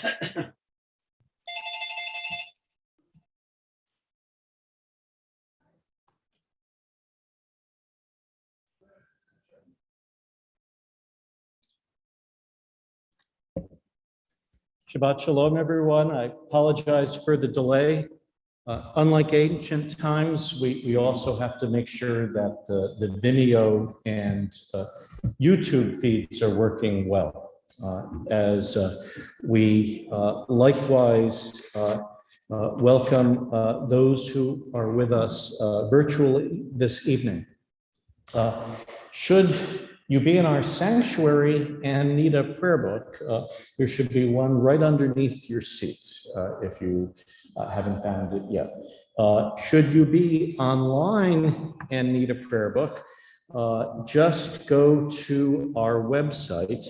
Shabbat Shalom, everyone. I apologize for the delay. Unlike ancient times, we also have to make sure that the Vimeo and YouTube feeds are working well. As we likewise welcome those who are with us virtually this evening. Should you be in our sanctuary and need a prayer book, there should be one right underneath your seats if you haven't found it yet. Should you be online and need a prayer book, just go to our website,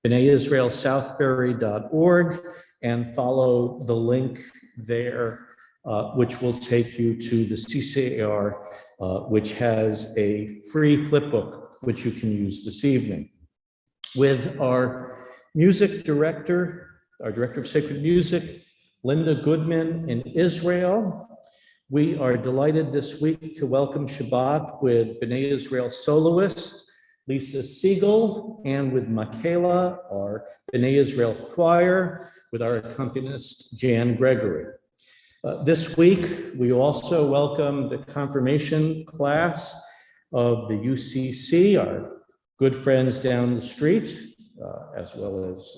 bneiisraelsouthbury.org, and follow the link there, which will take you to the CCAR, which has a free flip book which you can use this evening. With our music director, our director of sacred music, Linda Goodman in Israel, we are delighted this week to welcome Shabbat with B'nai Israel soloist, Lisa Siegel, and with Michaela, our B'nai Israel choir, with our accompanist, Jan Gregory. This week, we also welcome the confirmation class of the UCC, our good friends down the street, as well as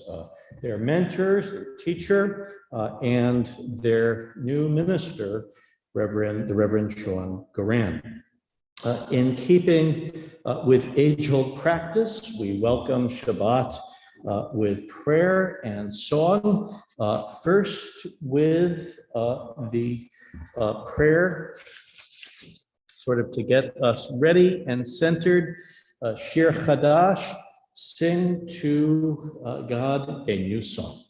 their mentors, their teacher, and their new minister, the Reverend Sean Goran. In keeping with age-old practice, we welcome Shabbat with prayer and song. First with the prayer, sort of to get us ready and centered, Shir Chadash, sing to God a new song.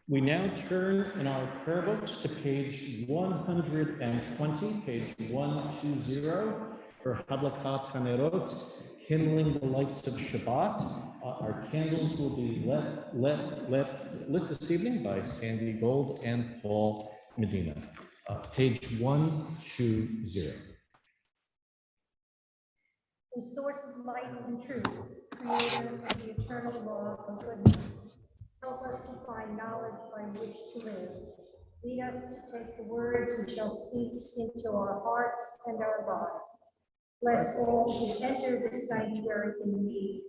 We now turn in our prayer books to page 120, page 120, for Hadlakat Hanerot, kindling the lights of Shabbat. Our candles will be lit this evening by Sandy Gold and Paul Medina. Page 120. The source of light and truth, creator of the eternal law of goodness. Help us to find knowledge by which to live. Lead us to take the words which shall seep into our hearts and our lives. Bless all who enter this sanctuary in need,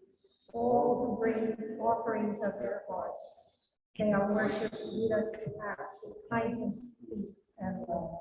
all who bring offerings of their hearts. May our worship lead us to acts of kindness, peace, and love.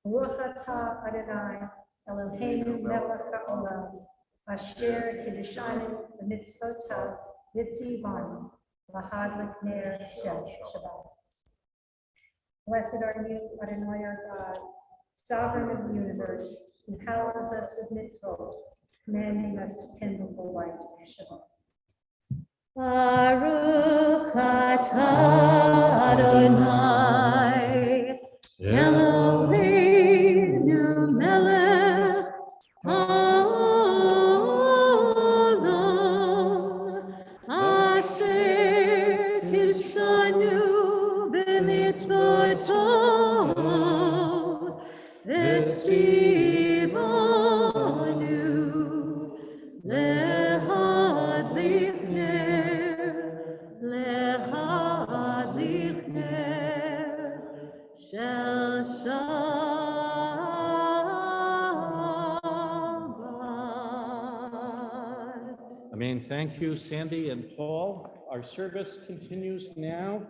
Baruch atah Adonai, Eloheinu melech haolam, asher kiddushanu b'mitzvotav v'tzivanu, lahadlik ner shel Shabbat. Blessed are you, Adonai our God, sovereign of the universe, who hallows us with mitzvot, commanding us to kindle the light of Shabbat. Baruch atah Adonai, Eloheinu melech haolam, asher kiddushanu b'mitzvotav v'tzivanu lehadlik ner shel Shabbat. Amen. Thank you, Sandy and Paul. Our service continues now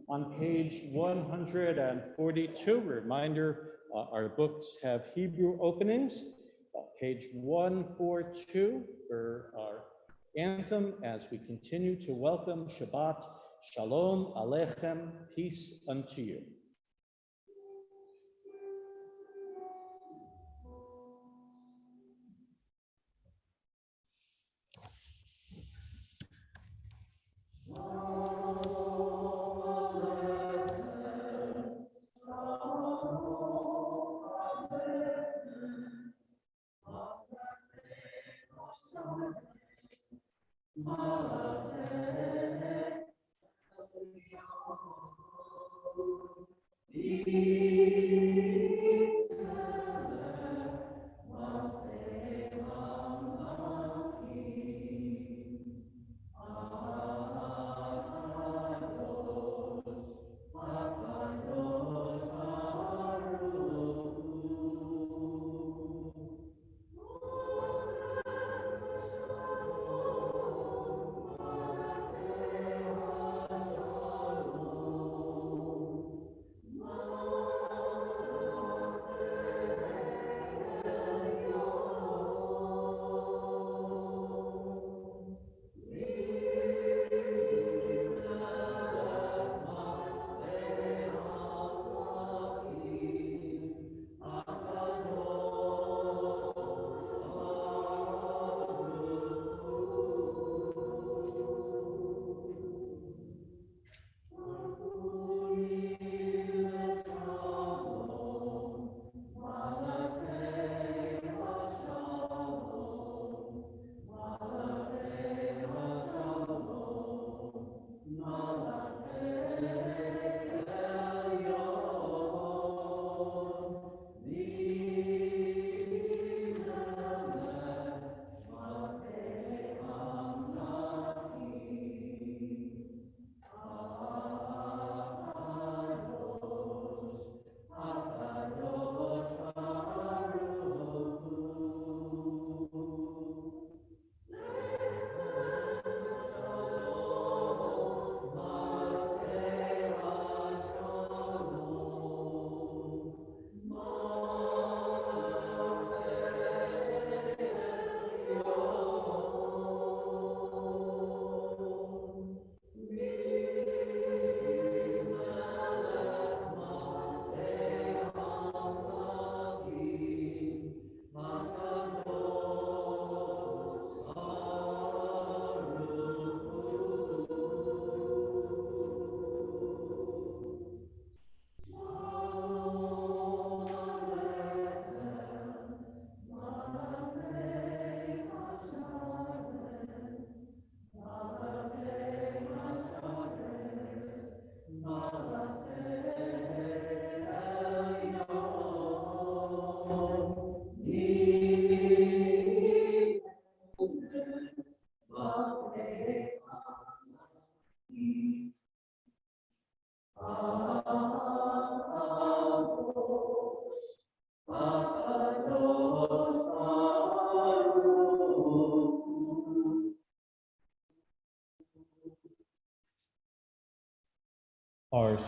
on page 142. Reminder, our books have Hebrew openings. Page 142 for our anthem as we continue to welcome Shabbat. Shalom Aleichem, peace unto you.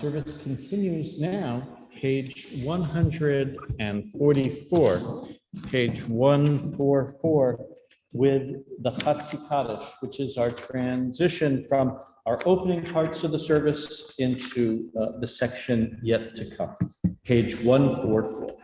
service continues now, page 144, page 144, with the Chatzi Kaddish, which is our transition from our opening parts of the service into the section yet to come. Page 144.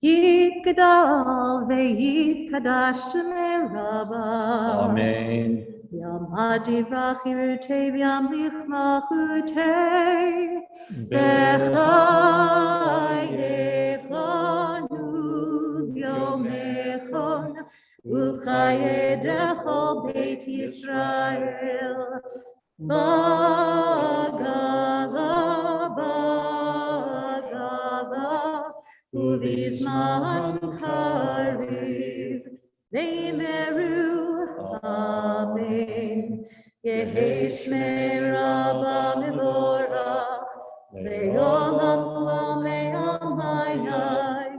Yigdal ve'yikadash meraba. Amen. Yamati vrachirute v'yamlich machute. Bechayechonu yomechon. Uchayedecho Beit Yisrael. Bagava. Uvizman kariv veimeru amen. Yeheshme rabba mevorach ve'olam lame'amayai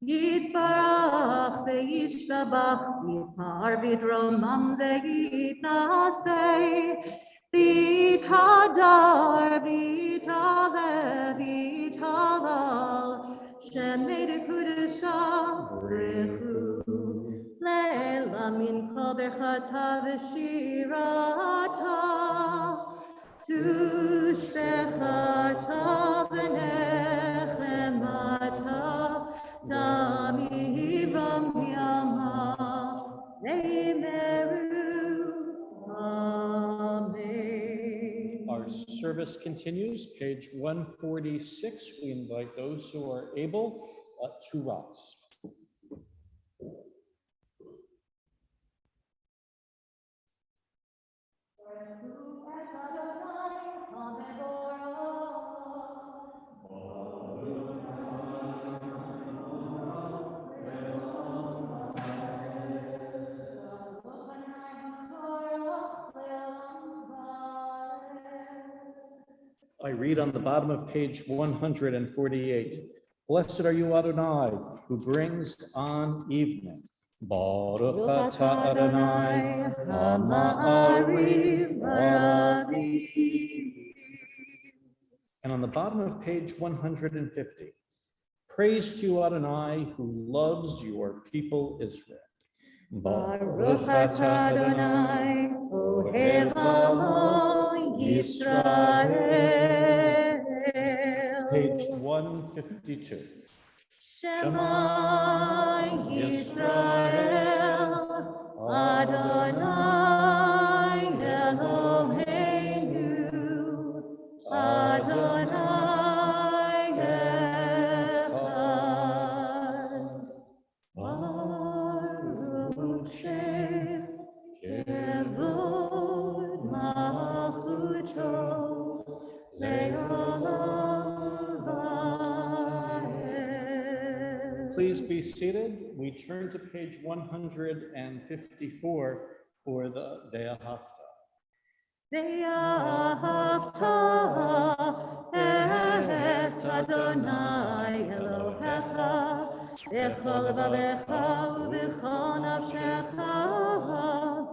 yitbarach ve'yishtabach yitmar v'dromam ve'yitnaseh Vit hadar, vit alev, vit halal, shemei dekudesha brechu, leila min kol berchata v'shirata, tushbechata v'nechemata, damiram yama, veimeru. Amen. Our service continues, page 146. We invite those who are able to rise. I read on the bottom of page 148. Blessed are you, Adonai, who brings on evening. Baruch atah Adonai, ha'ma'ariv baravi. And on the bottom of page 150, praise to you, Adonai, who loves your people Israel. Baruch atah Adonai, ohev amo Yisrael. Page 152. Shema Yisrael, Adonai Eloheinu, Adonai Echad. Baruch Shem Kevod Malchuto Le'olam Va'ed. Please be seated. We turn to page 154 for the Ve'ahavta. Ve'ahavta et Adonai Elohecha b'chol levavecha u'b'chol nafshecha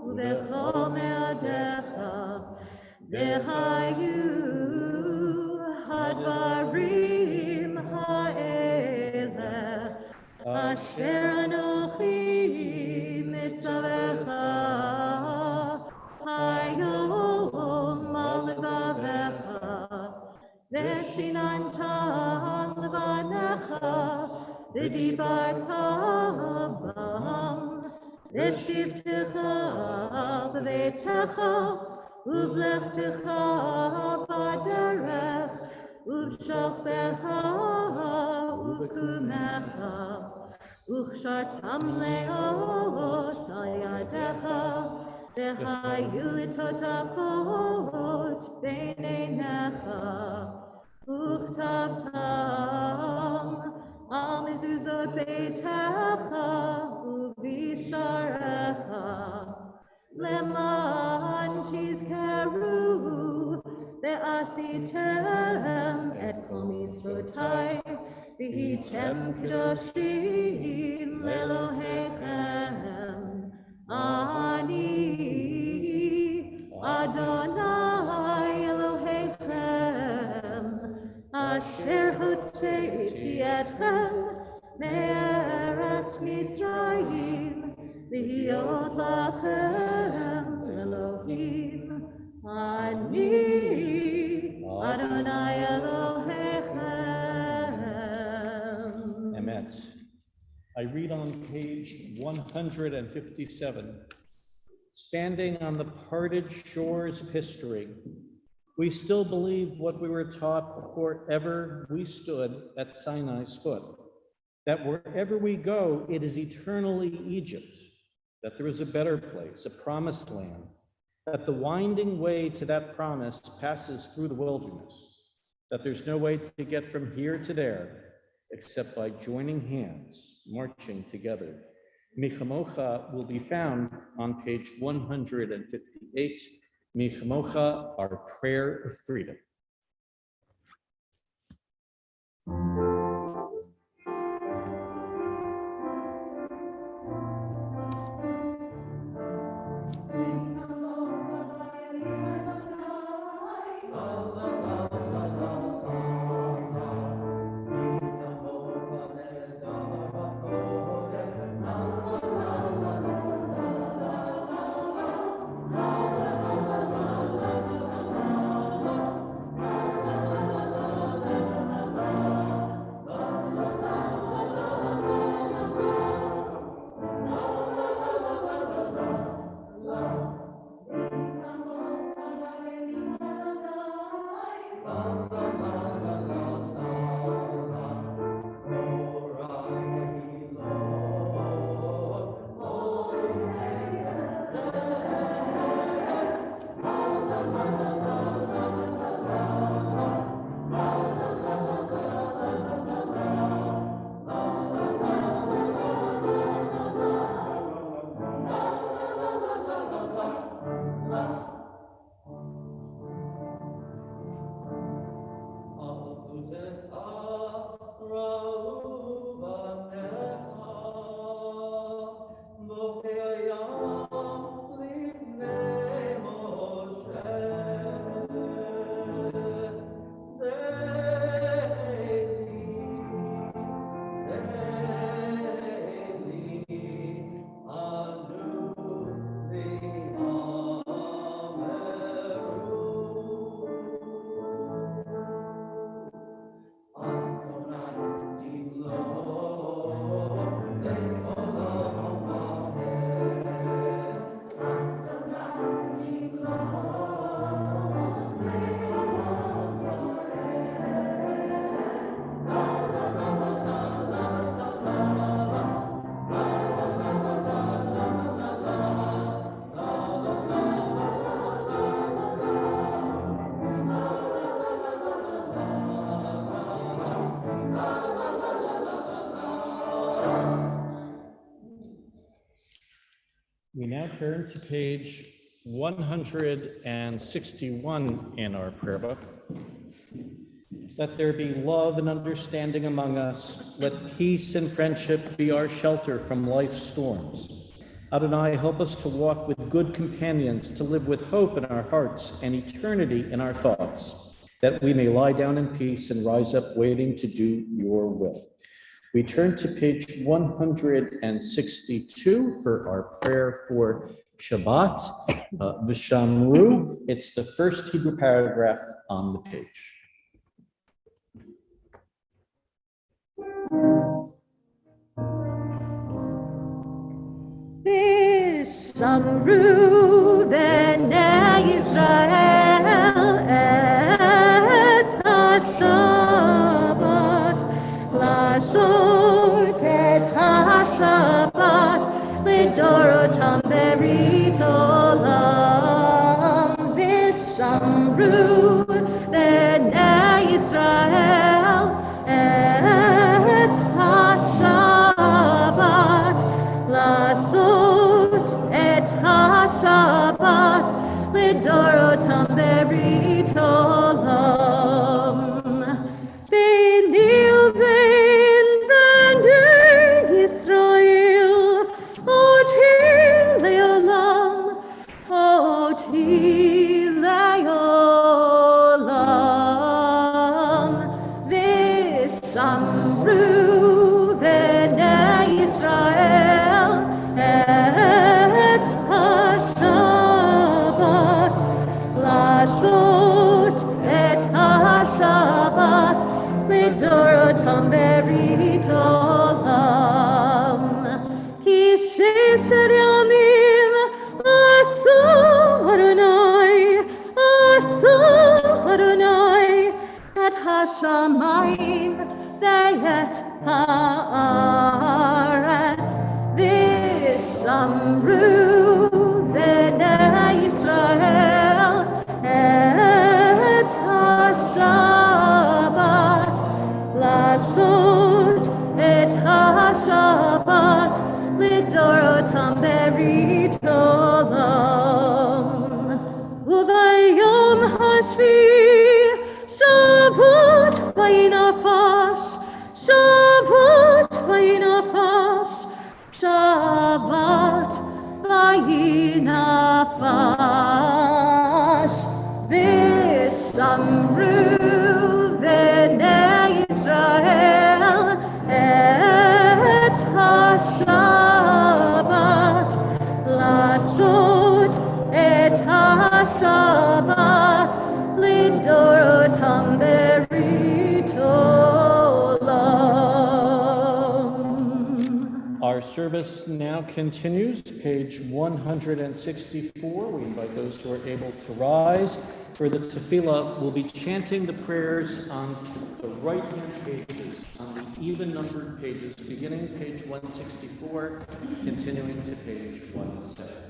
u'b'chol me'adecha v'hayu hadvarim ha'eleh asher anochi mitzavecha hayom al levavecha v'shinanta levanecha v'dibarta bam v'shivtecha b'veitecha uvlechtecha b'derech uv'shofbecha uv'kumecha uchshartam leot al yadecha v'hayu litotafot b'neinecha uchtavtam al mezuzot beitecha uvisharecha leman tizkeru ve'asitem et kol mitzvotai v'hitem kedoshim le'Elohechem ani Adonai Elohechem, Asher Hotzeiti Etchem, Me'eretz Mitzrayim, Liot Lachem Elohim, Ani Adonai Elohechem. Emet. I read on page 157. Standing on the parted shores of history, we still believe what we were taught before ever we stood at Sinai's foot, that wherever we go, it is eternally Egypt, that there is a better place, a promised land, that the winding way to that promise passes through the wilderness, that there's no way to get from here to there except by joining hands, marching together. Mi Chamocha will be found on page 158. Mi Chamocha, our prayer of freedom. We now turn to page 161 in our prayer book. Let there be love and understanding among us. Let peace and friendship be our shelter from life's storms. Adonai, help us to walk with good companions, to live with hope in our hearts and eternity in our thoughts, that we may lie down in peace and rise up waiting to do your will. We turn to page 162 for our prayer for Shabbat, V'shamru. It's the first Hebrew paragraph on the page. V'shamru b'nei Yisrael et ha-Shabbat, לעשות את השבת לדורותם ברית עולם. ושמרו בני ישראל את השבת, לעשות את השבת לדורותם ברית עולם. ביני ובין בני ישראל עוד היא לעולם, עוד היא lasot et ha-shabbat lidorotam beritolam. Ki sheshet yamim asu Adonai, asu Adonai, et hashamayim ve'et haaretz v'shamru v'nei Yisrael et hashabbat lasot et hashabbat lidorotam beritolam. Uvayom hashvi Shavot vayinafash, Shavot vayinafash, Shabbat vayinafash, v'shamru v'nei Yisrael et ha-shabbat lasot et ha-shabbat lidorotam beritolam. Our service now continues, page 164. We invite those who are able to rise. For the tefillah, we'll be chanting the prayers on the right-hand pages, on the even-numbered pages, beginning page 164, continuing to page 170.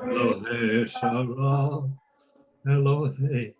Elohe Shalom, Elohe.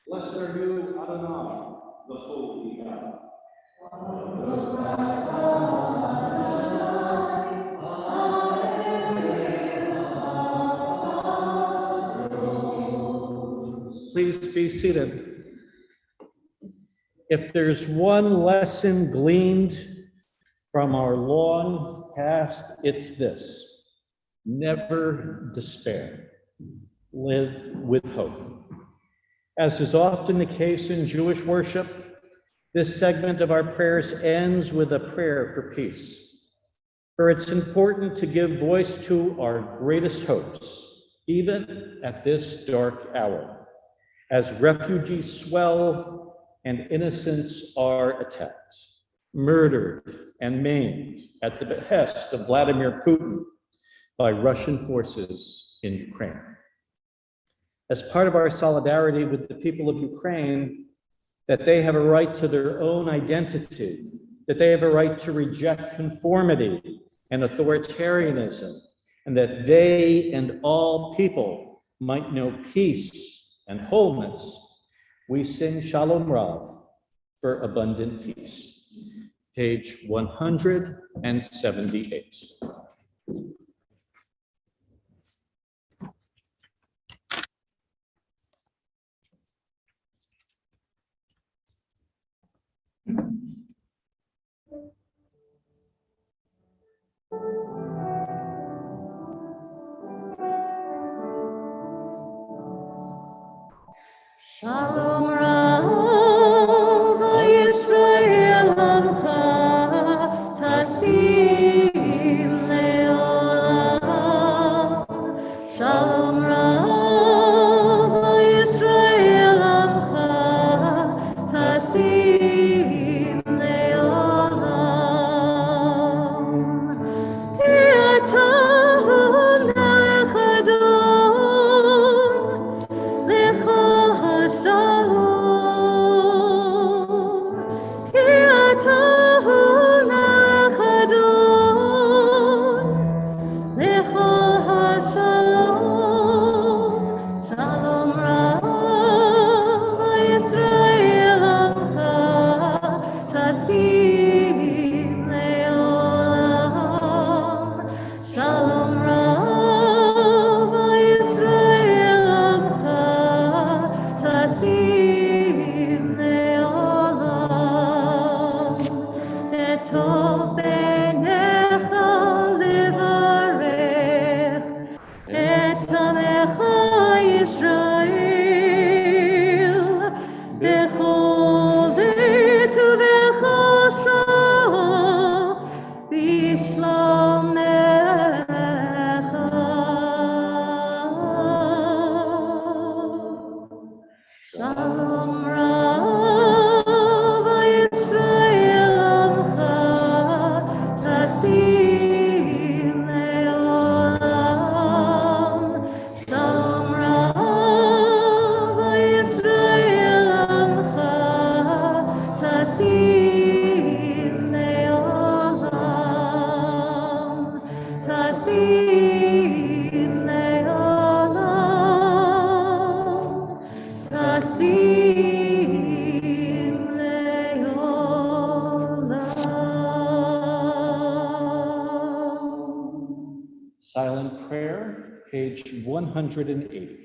Blessed are you, Adonai, the holy God. Please be seated. If there's one lesson gleaned from our long past, it's this: never despair. Live with hope. As is often the case in Jewish worship, This segment of our prayers ends with a prayer for peace. For it's important to give voice to our greatest hopes, even at this dark hour, as refugees swell and innocents are attacked, murdered and maimed at the behest of Vladimir Putin by Russian forces in Ukraine. As part of our solidarity with the people of Ukraine, that they have a right to their own identity, that they have a right to reject conformity and authoritarianism, and that they and all people might know peace and wholeness, we sing Shalom Rav for abundant peace. Page 178. Shalom Rav Yisrael Amcha Tasim Leolam. Shalom Rav Yisrael Amcha Tasim Leolam. Yatahon Echadon Lechol HaShalom, Ki Atahu Echadon, Lechol HaShalom, Shalom Rav Yisrael Amcha Tasim Leolam. Shalom Rav Yisrael Amcha Tasim Leolam. Etov Beinecha Livarech Et Amecha Yisrael Bechol Beit Ubechosha Bishlomecha. Shalom Rav Yisrael Amcha Tasim Leolam. Shalom Rav Yisrael Amcha Tasim Leolam. Tasim Leolam. Tasim Leolam. Silent prayer, page 180.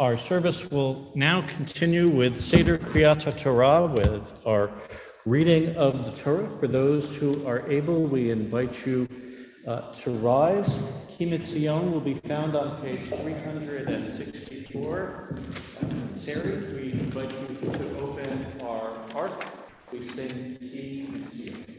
Our service will now continue with Seder Kriyat Torah, with our reading of the Torah. For those who are able, we invite you to rise. Ki Mitzion will be found on page 364. Sari, we invite you to open our ark. We sing Ki Mitzion.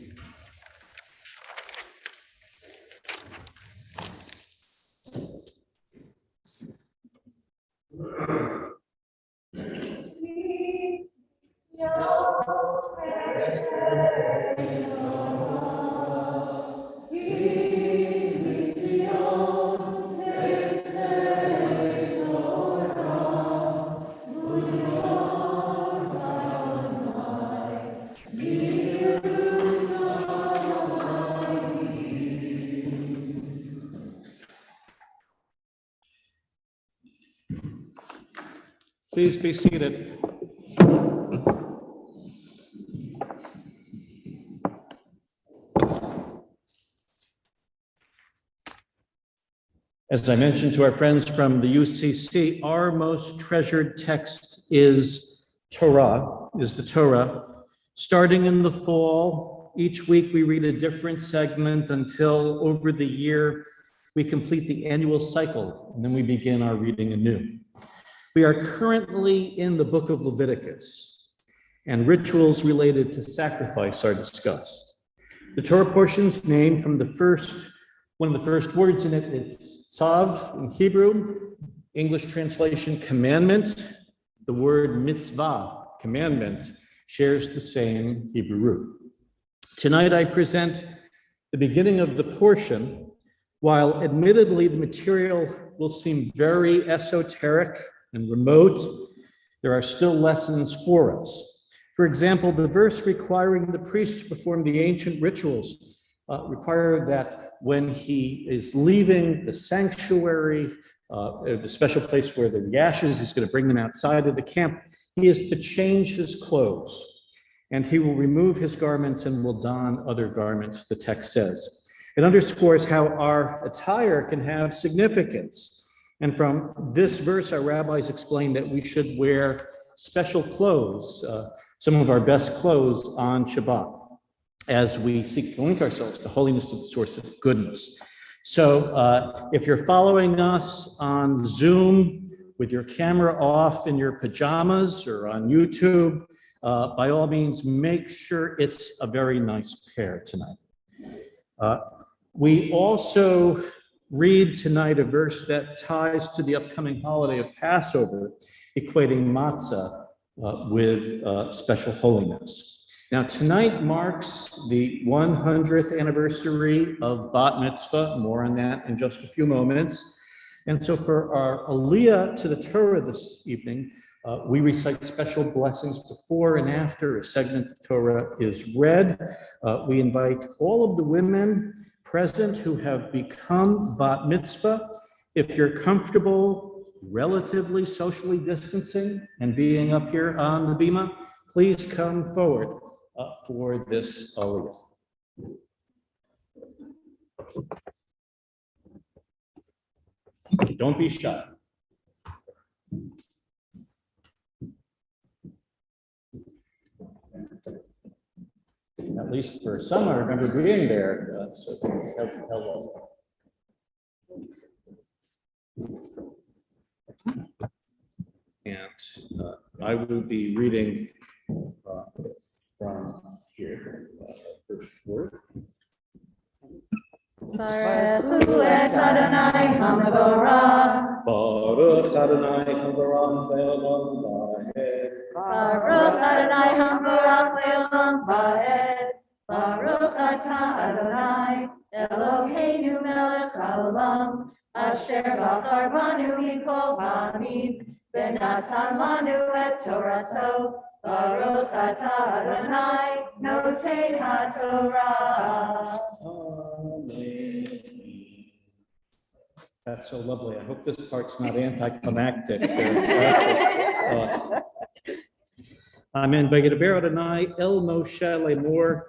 Please be seated. As I mentioned to our friends from the UCC, our most treasured text is the Torah. Starting in the fall, each week we read a different segment until over the year we complete the annual cycle, and then we begin our reading anew. We are currently in the book of Leviticus, and rituals related to sacrifice are discussed. The Torah portion's named from one of the first words in it. It's tzav in Hebrew, English translation commandment. The word mitzvah, commandment, shares the same Hebrew root. Tonight I present the beginning of the portion. While admittedly the material will seem very esoteric and remote, there are still lessons for us. For example, the verse requiring the priest to perform the ancient rituals require that when he is leaving the sanctuary, the special place where the ashes, he's going to bring them outside of the camp, he is to change his clothes, and he will remove his garments and will don other garments, the text says. It underscores how our attire can have significance. And from this verse, our rabbis explain that we should wear special clothes, some of our best clothes on Shabbat, as we seek to link ourselves to holiness, to the source of goodness. So if you're following us on Zoom with your camera off in your pajamas or on YouTube, by all means, make sure it's a very nice pair tonight. We also read tonight a verse that ties to the upcoming holiday of Passover, equating matzah with special holiness. Now, tonight marks the 100th anniversary of Bat Mitzvah. More on that in just a few moments. And so for our Aliyah to the Torah this evening, we recite special blessings before and after a segment of Torah is read. We invite all of the women present who have become Bat Mitzvah. If you're comfortable relatively socially distancing and being up here on the bima, please come forward for this Aliyah. Don't be shy. At least for some, I remember being there, so hello. And I will be reading from here, first word. Baruch et Adonai HaMevorach. Baruch Adonai HaMevorach le'olam va'ed. Baruch Adonai HaMevorach le'olam va'ed. Baruch atah Adonai Eloheinu melech haolam, asher bachar banu mikol ha'amim, v'natan lanu et Torato. Baruch atah Adonai notei haTorah. Amen. That's so lovely. I hope this part's not anticlimactic. Amen. Vayidber Adonai el Moshe lemor.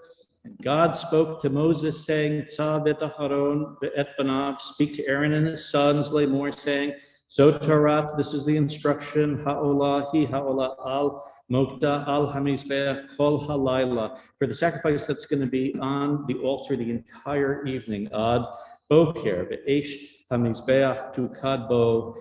And God spoke to Moses, saying, Tzav et Aharon ve'et banav, speak to Aaron and his sons, lemor, saying, Zotarat, this is the instruction, ha'olah, hi ha'olah al mokta al hamizbeach kol halayla, for the sacrifice that's going to be on the altar the entire evening, ad boker, be'esh hamizbeach tu kadbo,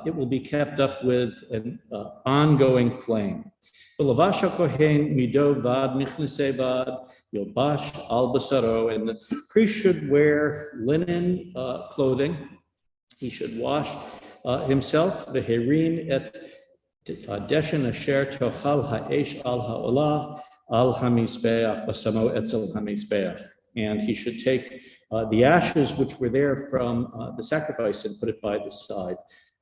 it will be kept up with an ongoing flame. V'lavasha kohen mido vad michnasei vad yobash al basaro, and the priest should wear linen clothing. He should wash himself, v'herim et deshen asher tochal ha'esh al ha'olah al hamizbeach v'samo etzel hamizbeach. And he should take the ashes which were there from the sacrifice and put it by the side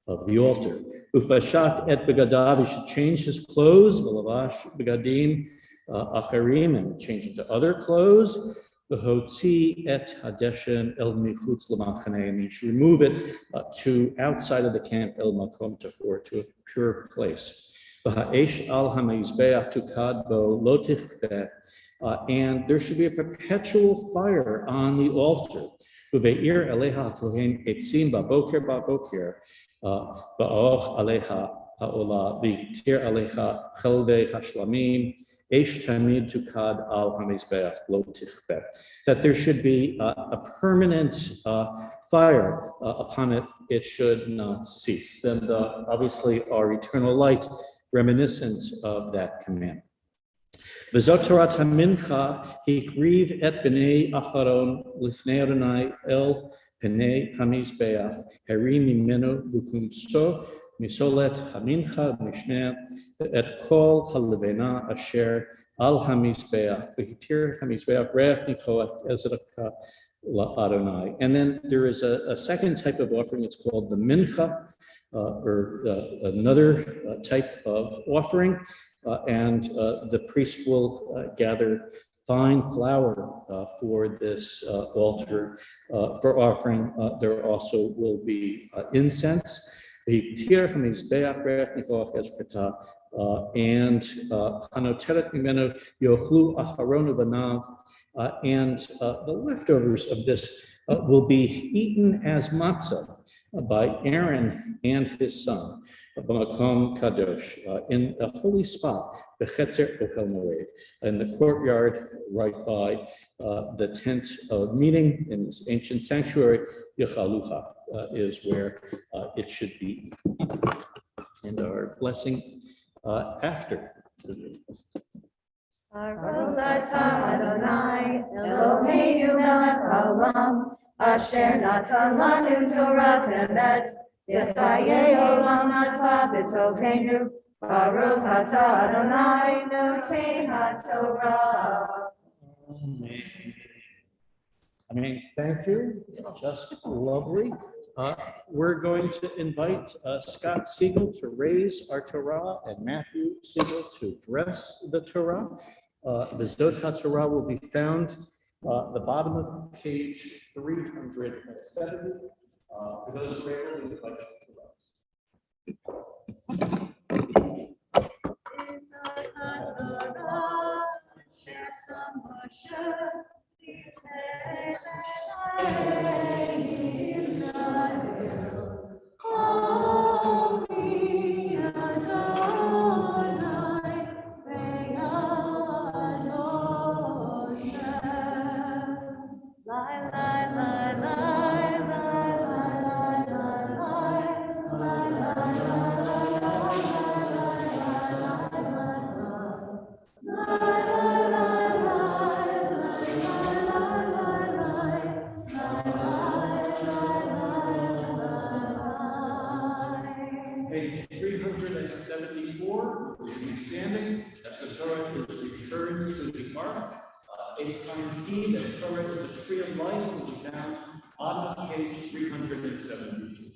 of the altar. Ufashat et begadav, he should change his clothes, v'lavash begadim acharim, and change into other clothes. V'hotzi et hadeshen el michutz l'machaneh, and he should remove it to outside of the camp, el makom tahor, to a pure place. V'ha'esh al hamizbeach tukad bo lo tichbeh, and there should be a perpetual fire on the altar. V've'ir aleha kohen etzim baboker baboker, ba'och aleha ha'olah, v'tir aleha chelvei hashlamim, Eish tamid tukad al hamizbeach lo tichbeh, that there should be a permanent fire upon it, it should not cease. And obviously our eternal light, reminiscent of that command. V'zotarat hamincha hikriv et b'nei acharon lifnei Adonai el p'nei hamizbeach herim mimenu v'kumso misolet hamincha mishneh et kol halevena asher al hamizbeach v'hitir hamizbeach reach nichoach ezraka la'Adonai. And then there is a second type of offering. It's called the mincha, or another type of offering. And the priest will gather fine flour for this altar for offering. There also will be incense. And hanoteret mimenu yochlu aharon uvanav, and the leftovers of this will be eaten as matzah by Aaron and his son, b'makom kadosh, in a holy spot, the chetzer ohel moed, in the courtyard right by the tent of meeting in this ancient sanctuary. Yechalucha is where it should be, and our blessing after. Baruch atah Adonai Eloheinu melech haolam, asher natan lanu Torah emet, v'chayei olam atah b'tocheinu. Baruch atah Adonai noten haTorah. Amen. Thank you. Just lovely. We're going to invite Scott Siegel to raise our Torah and Matthew Siegel to dress the Torah. The Zotat Torah will be found at the bottom of page 370. For those who are able, we invite you Page 374, we'll be standing as the Torah is returned to the ark. Eighth time key, the Torah is a tree of life, will be found on page 370.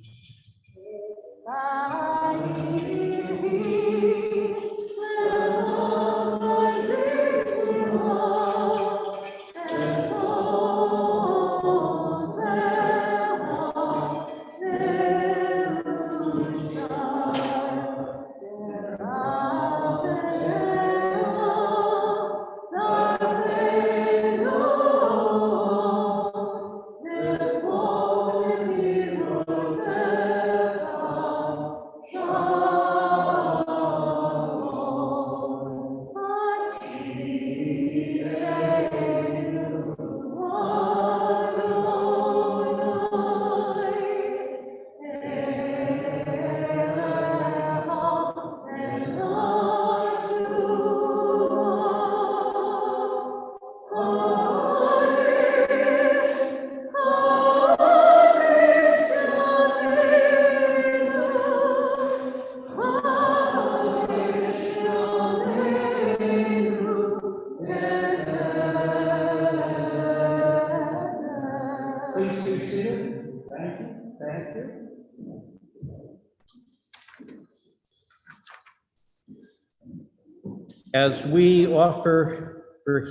As we offer for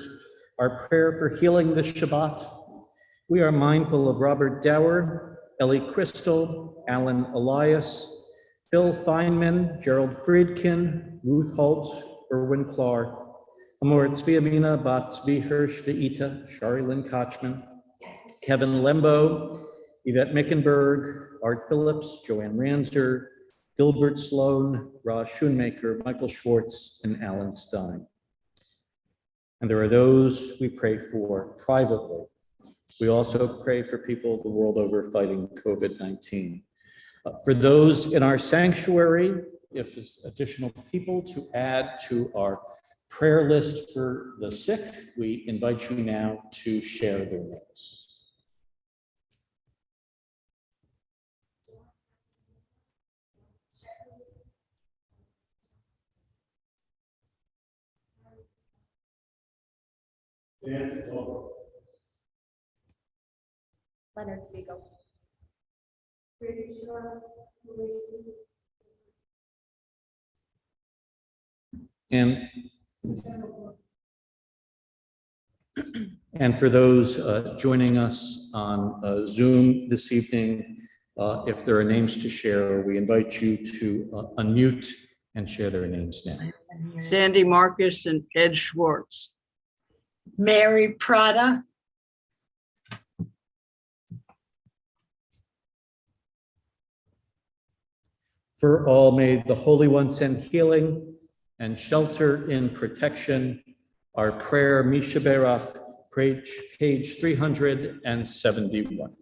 our prayer for healing this Shabbat, we are mindful of Robert Dower, Ellie Crystal, Alan Elias, Phil Feynman, Gerald Friedkin, Ruth Holt, Erwin Clark, Amor Tzviamina, Bat Tzvi Hirsch Deita, Shari Lynn Kochman, Kevin Lembo, Yvette Mickenberg, Art Phillips, Joanne Ranzer, Gilbert Sloan, Ross Schoonmaker, Michael Schwartz, and Alan Stein. And there are those we pray for privately. We also pray for people the world over fighting COVID-19. For those in our sanctuary, if there's additional people to add to our prayer list for the sick, we invite you now to share their names. Leonard Siegel. And for those joining us on Zoom this evening, if there are names to share, we invite you to unmute and share their names now. Sandy Marcus and Ed Schwartz. Mary Prada, For all, may the Holy One send healing and shelter in protection. Our prayer, Misha Berach, page 371.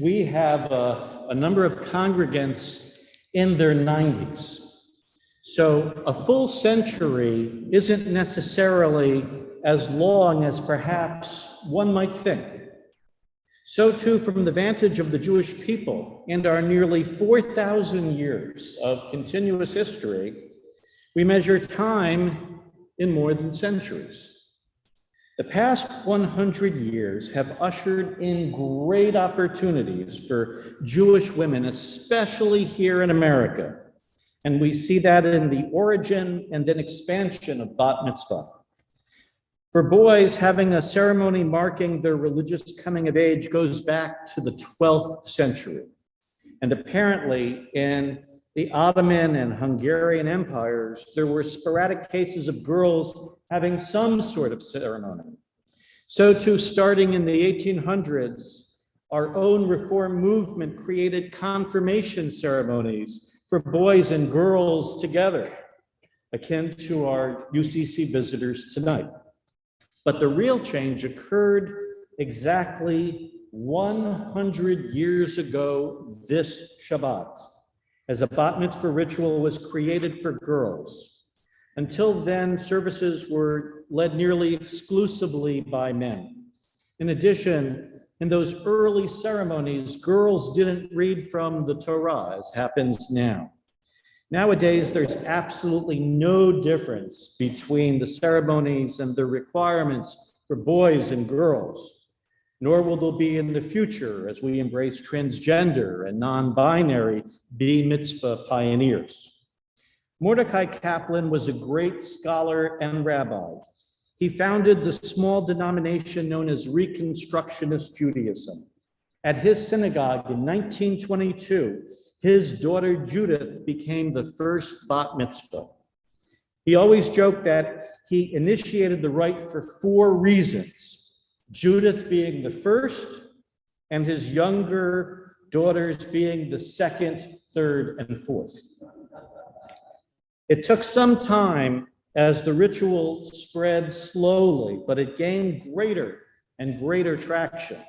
We have a number of congregants in their 90s. So a full century isn't necessarily as long as perhaps one might think. So too, from the vantage of the Jewish people and our nearly 4,000 years of continuous history, we measure time in more than centuries. The past 100 years have ushered in great opportunities for Jewish women, especially here in America. And we see that in the origin and then expansion of bat mitzvah. For boys, having a ceremony marking their religious coming of age goes back to the 12th century. And apparently in the Ottoman and Hungarian empires, there were sporadic cases of girls having some sort of ceremony. So too, starting in the 1800s, our own Reform movement created confirmation ceremonies for boys and girls together, akin to our UCC visitors tonight. But the real change occurred exactly 100 years ago this Shabbat, as a bat mitzvah ritual was created for girls. Until then, services were led nearly exclusively by men. In addition, in those early ceremonies, girls didn't read from the Torah, as happens now. Nowadays, there's absolutely no difference between the ceremonies and the requirements for boys and girls, nor will there be in the future as we embrace transgender and non-binary bar mitzvah pioneers. Mordecai Kaplan was a great scholar and rabbi. He founded the small denomination known as Reconstructionist Judaism. At his synagogue in 1922, his daughter Judith became the first bat mitzvah. He always joked that he initiated the rite for 4 reasons, Judith being the first and his younger daughters being the second, third, and fourth. It took some time as the ritual spread slowly, but it gained greater and greater traction.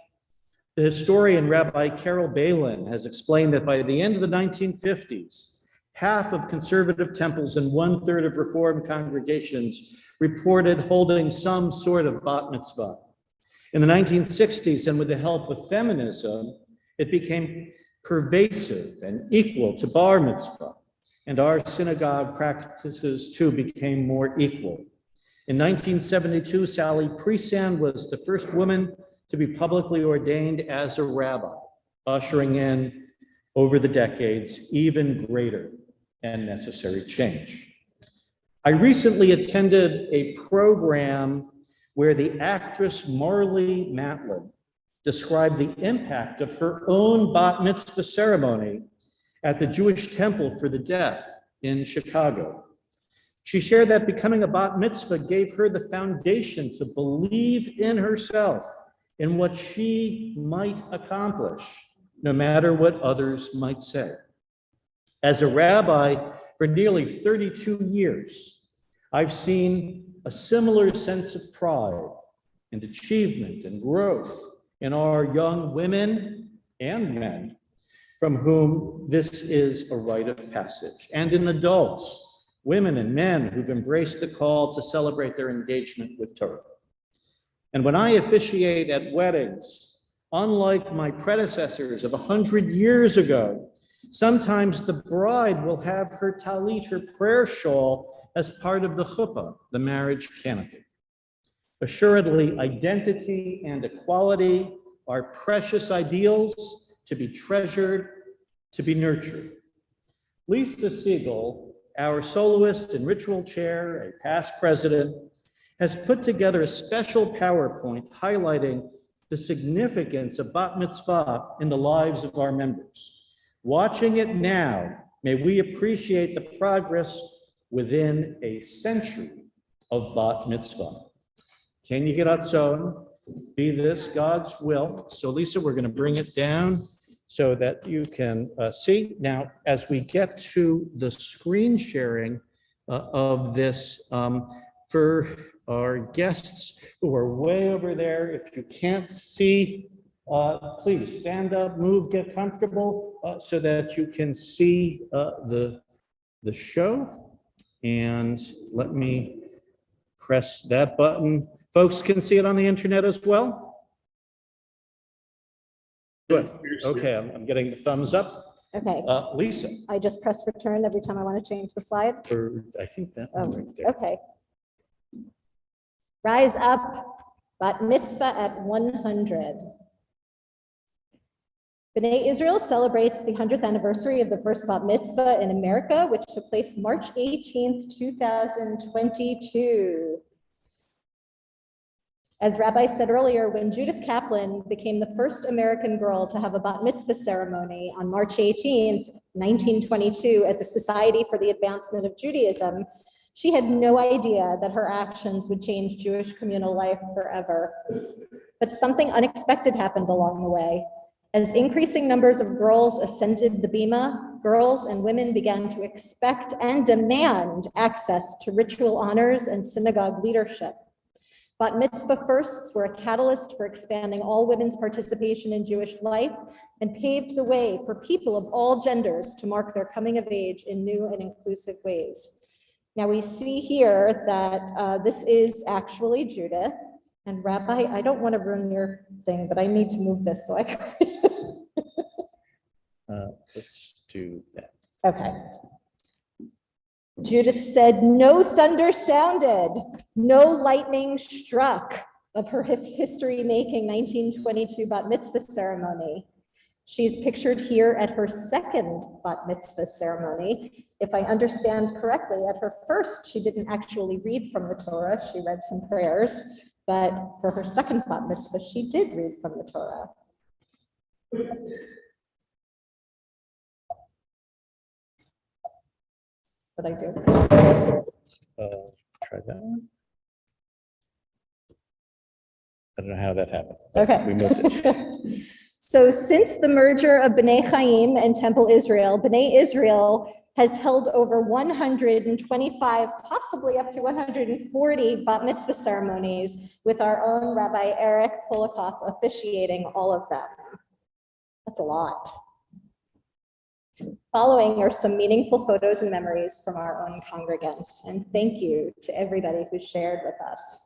The historian Rabbi Carol Balin has explained that by the end of the 1950s, half of conservative temples and 1/3 of Reform congregations reported holding some sort of bat mitzvah. In the 1960s, and with the help of feminism, it became pervasive and equal to bar mitzvah, and our synagogue practices too became more equal. In 1972, Sally Presand was the first woman to be publicly ordained as a rabbi, ushering in, over the decades, even greater and necessary change. I recently attended a program where the actress Marlee Matlin described the impact of her own bat mitzvah ceremony at the Jewish Temple for the Deaf in Chicago. She shared that becoming a bat mitzvah gave her the foundation to believe in herself, in what she might accomplish, no matter what others might say. As a rabbi for nearly 32 years, I've seen a similar sense of pride and achievement and growth in our young women and men from whom this is a rite of passage, and in adults, women and men who've embraced the call to celebrate their engagement with Torah. And when I officiate at weddings, unlike my predecessors of 100 years ago, sometimes the bride will have her talit, her prayer shawl, as part of the chuppah, the marriage canopy. Assuredly, identity and equality are precious ideals to be treasured, to be nurtured. Lisa Siegel, our soloist and ritual chair, a past president, has put together a special PowerPoint highlighting the significance of bat mitzvah in the lives of our members. Watching it now, may we appreciate the progress within a century of bat mitzvah. Can you get ratzon? Be this God's will. So Lisa, we're going to bring it down so that you can see. Now, as we get to the screen sharing of this, for our guests who are way over there, if you can't see, please stand up, move, get comfortable so that you can see the show. And let me press that button. Folks can see it on the internet as well? Good. Okay, I'm getting the thumbs up. Okay, Lisa, I just press return every time I want to change the slide. I think that Oh, one right there. okay. Rise up, bat mitzvah at 100. B'nai Israel celebrates the 100th anniversary of the first bat mitzvah in America, which took place March 18th, 2022. As Rabbi said earlier, when Judith Kaplan became the first American girl to have a bat mitzvah ceremony on March 18th, 1922 at the Society for the Advancement of Judaism, she had no idea that her actions would change Jewish communal life forever. But something unexpected happened along the way. As increasing numbers of girls ascended the bima, girls and women began to expect and demand access to ritual honors and synagogue leadership. Bat mitzvah firsts were a catalyst for expanding all women's participation in Jewish life and paved the way for people of all genders to mark their coming of age in new and inclusive ways. Now we see here that this is actually Judith. And Rabbi, I don't want to ruin your thing, but I need to move this so I can read it. Let's do that. Okay. Judith said, no thunder sounded, no lightning struck of her history-making 1922 bat mitzvah ceremony. She's pictured here at her second bat mitzvah ceremony. If I understand correctly, at her first, she didn't actually read from the Torah. She read some prayers, but for her second bat mitzvah, she did read from the Torah. What I do? Try that one. I don't know how that happened. Okay. We moved it. So since the merger of B'nai Chaim and Temple Israel, B'nai Israel has held over 125, possibly up to 140 bat mitzvah ceremonies with our own Rabbi Eric Polikoff officiating all of them. That's a lot. Following are some meaningful photos and memories from our own congregants. And thank you to everybody who shared with us.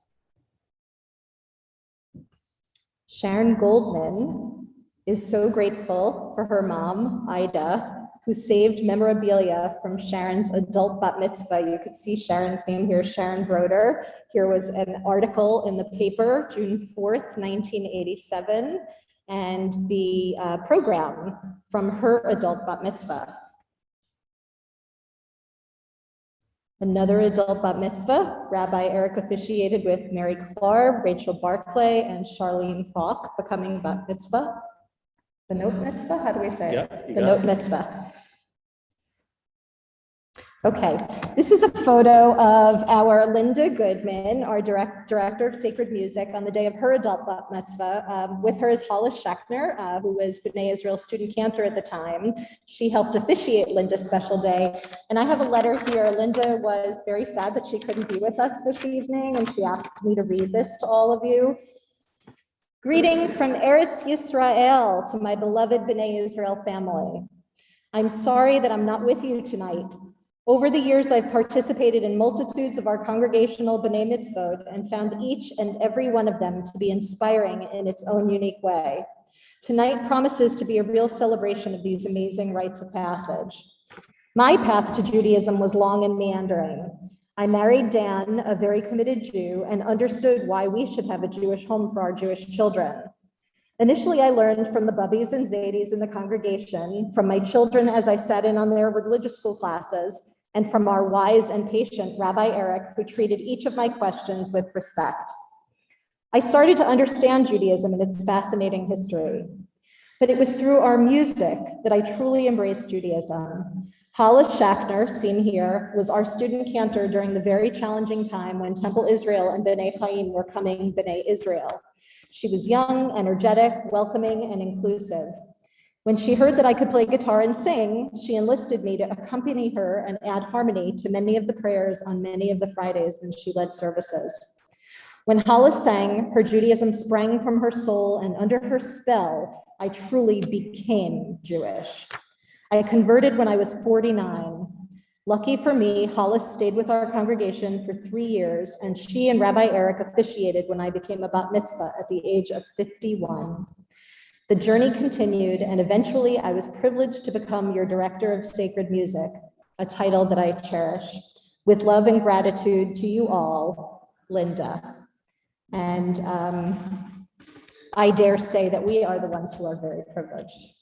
Sharon Goldman is so grateful for her mom, Ida, who saved memorabilia from Sharon's adult bat mitzvah. You could see Sharon's name here, Sharon Broder. Here was an article in the paper, June 4th, 1987, and the program from her adult bat mitzvah. Another adult bat mitzvah, Rabbi Eric officiated with Mary Clark, Rachel Barclay, and Charlene Falk becoming bat mitzvah. The note mitzvah, how do we say it? Yeah, The note mitzvah. Okay, this is a photo of our Linda Goodman, our director of sacred music, on the day of her adult bat mitzvah. With her is Hollis Schachner, who was B'nai Israel student cantor at the time. She helped officiate Linda's special day. And I have a letter here. Linda was very sad that she couldn't be with us this evening, and she asked me to read this to all of you. Greeting from Eretz Yisrael to my beloved B'nai Israel family. I'm sorry that I'm not with you tonight. Over the years, I've participated in multitudes of our congregational B'nai Mitzvot and found each and every one of them to be inspiring in its own unique way. Tonight promises to be a real celebration of these amazing rites of passage. My path to Judaism was long and meandering. I married Dan, a very committed Jew, and understood why we should have a Jewish home for our Jewish children. Initially, I learned from the Bubbies and Zadies in the congregation, from my children as I sat in on their religious school classes, and from our wise and patient Rabbi Eric, who treated each of my questions with respect. I started to understand Judaism and its fascinating history, but it was through our music that I truly embraced Judaism. Hollis Schachner, seen here, was our student cantor during the very challenging time when Temple Israel and B'nai Chaim were coming B'nai Israel. She was young, energetic, welcoming, and inclusive. When she heard that I could play guitar and sing, she enlisted me to accompany her and add harmony to many of the prayers on many of the Fridays when she led services. When Hollis sang, her Judaism sprang from her soul, and under her spell, I truly became Jewish. I converted when I was 49. Lucky for me, Hollis stayed with our congregation for 3 years, and she and Rabbi Eric officiated when I became a bat mitzvah at the age of 51. The journey continued, and eventually I was privileged to become your director of sacred music, a title that I cherish. With love and gratitude to you all, Linda. And I dare say that we are the ones who are very privileged.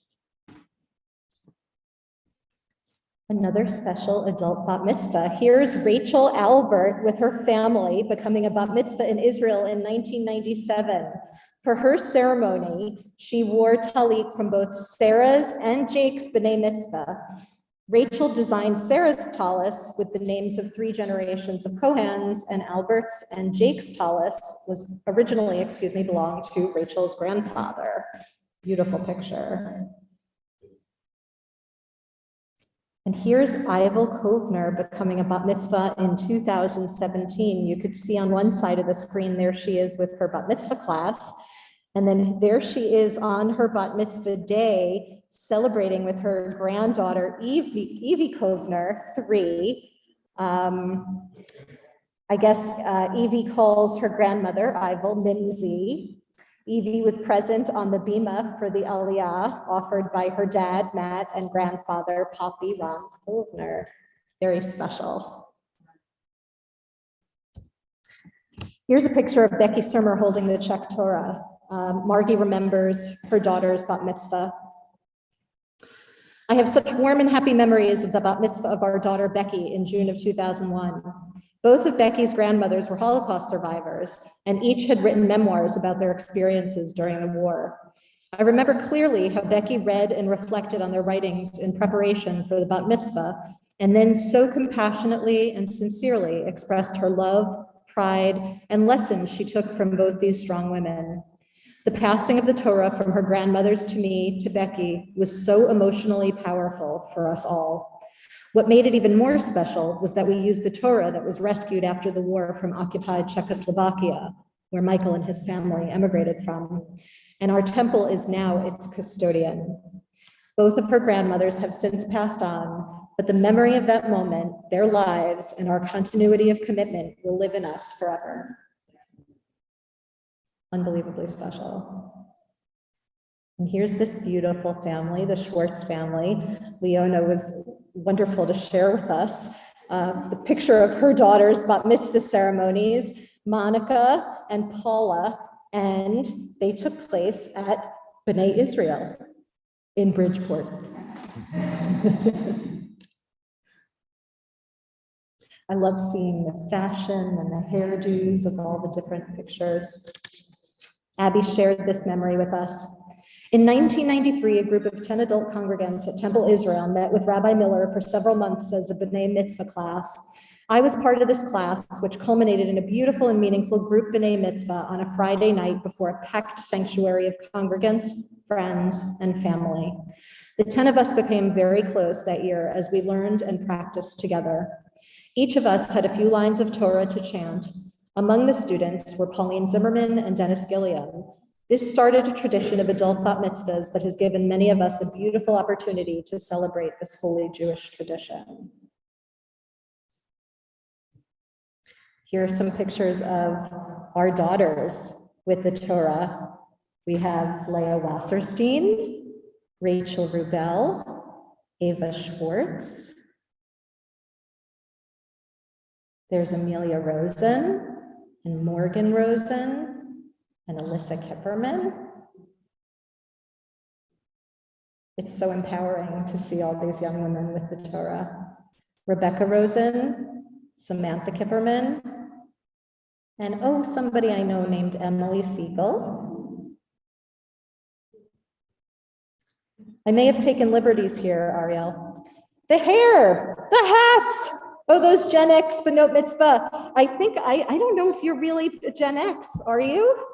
Another special adult bat mitzvah. Here's Rachel Albert with her family becoming a bat mitzvah in Israel in 1997. For her ceremony, she wore talit from both Sarah's and Jake's B'nai Mitzvah. Rachel designed Sarah's talis with the names of 3 generations of Kohans, and Albert's and Jake's talis was originally, belonged to Rachel's grandfather. Beautiful picture. And here's Ivel Kovner becoming a bat mitzvah in 2017. You could see on one side of the screen, there she is with her bat mitzvah class. And then there she is on her bat mitzvah day, celebrating with her granddaughter, Evie Kovner, 3. I guess Evie calls her grandmother, Ivel, Mimsy. Evie was present on the bima for the aliyah offered by her dad, Matt, and grandfather, Poppy Ron Kovner. Very special. Here's a picture of Becky Surmer holding the Czech Torah. Margie remembers her daughter's bat mitzvah. I have such warm and happy memories of the bat mitzvah of our daughter Becky in June of 2001. Both of Becky's grandmothers were Holocaust survivors, and each had written memoirs about their experiences during the war. I remember clearly how Becky read and reflected on their writings in preparation for the bat mitzvah, and then so compassionately and sincerely expressed her love, pride, and lessons she took from both these strong women. The passing of the Torah from her grandmothers to me, to Becky, was so emotionally powerful for us all. What made it even more special was that we used the Torah that was rescued after the war from occupied Czechoslovakia, where Michael and his family emigrated from, and our temple is now its custodian. Both of her grandmothers have since passed on, but the memory of that moment, their lives, and our continuity of commitment will live in us forever. Unbelievably special. And here's this beautiful family, the Schwartz family. Leona was wonderful to share with us the picture of her daughter's bat mitzvah ceremonies, Monica and Paula, and they took place at B'nai Israel in Bridgeport. I love seeing the fashion and the hairdos of all the different pictures. Abby shared this memory with us. In 1993, a group of 10 adult congregants at Temple Israel met with Rabbi Miller for several months as a B'nai Mitzvah class. I was part of this class, which culminated in a beautiful and meaningful group B'nai Mitzvah on a Friday night before a packed sanctuary of congregants, friends, and family. The 10 of us became very close that year as we learned and practiced together. Each of us had a few lines of Torah to chant. Among the students were Pauline Zimmerman and Dennis Gilliam. This started a tradition of adult bat mitzvahs that has given many of us a beautiful opportunity to celebrate this holy Jewish tradition. Here are some pictures of our daughters with the Torah. We have Leah Wasserstein, Rachel Rubel, Ava Schwartz. There's Amelia Rosen and Morgan Rosen and Alyssa Kipperman. It's so empowering to see all these young women with the Torah. Rebecca Rosen, Samantha Kipperman, and oh, somebody I know named Emily Siegel. I may have taken liberties here, Ariel. The hair, the hats. Oh, those Gen X Benot Mitzvah. I think, I don't know if you're really Gen X, are you?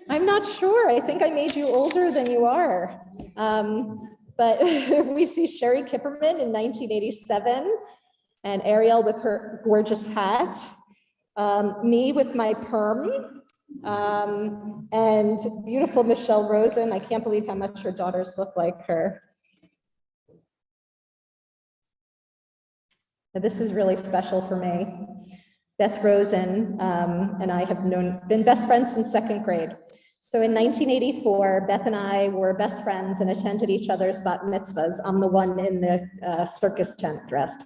I'm not sure. I think I made you older than you are. But we see Sherry Kipperman in 1987 and Ariel with her gorgeous hat. Me with my perm and beautiful Michelle Rosen. I can't believe how much her daughters look like her. This is really special for me. Beth Rosen and I have been best friends since second grade. So in 1984, Beth and I were best friends and attended each other's bat mitzvahs. I'm the one in the circus tent dressed.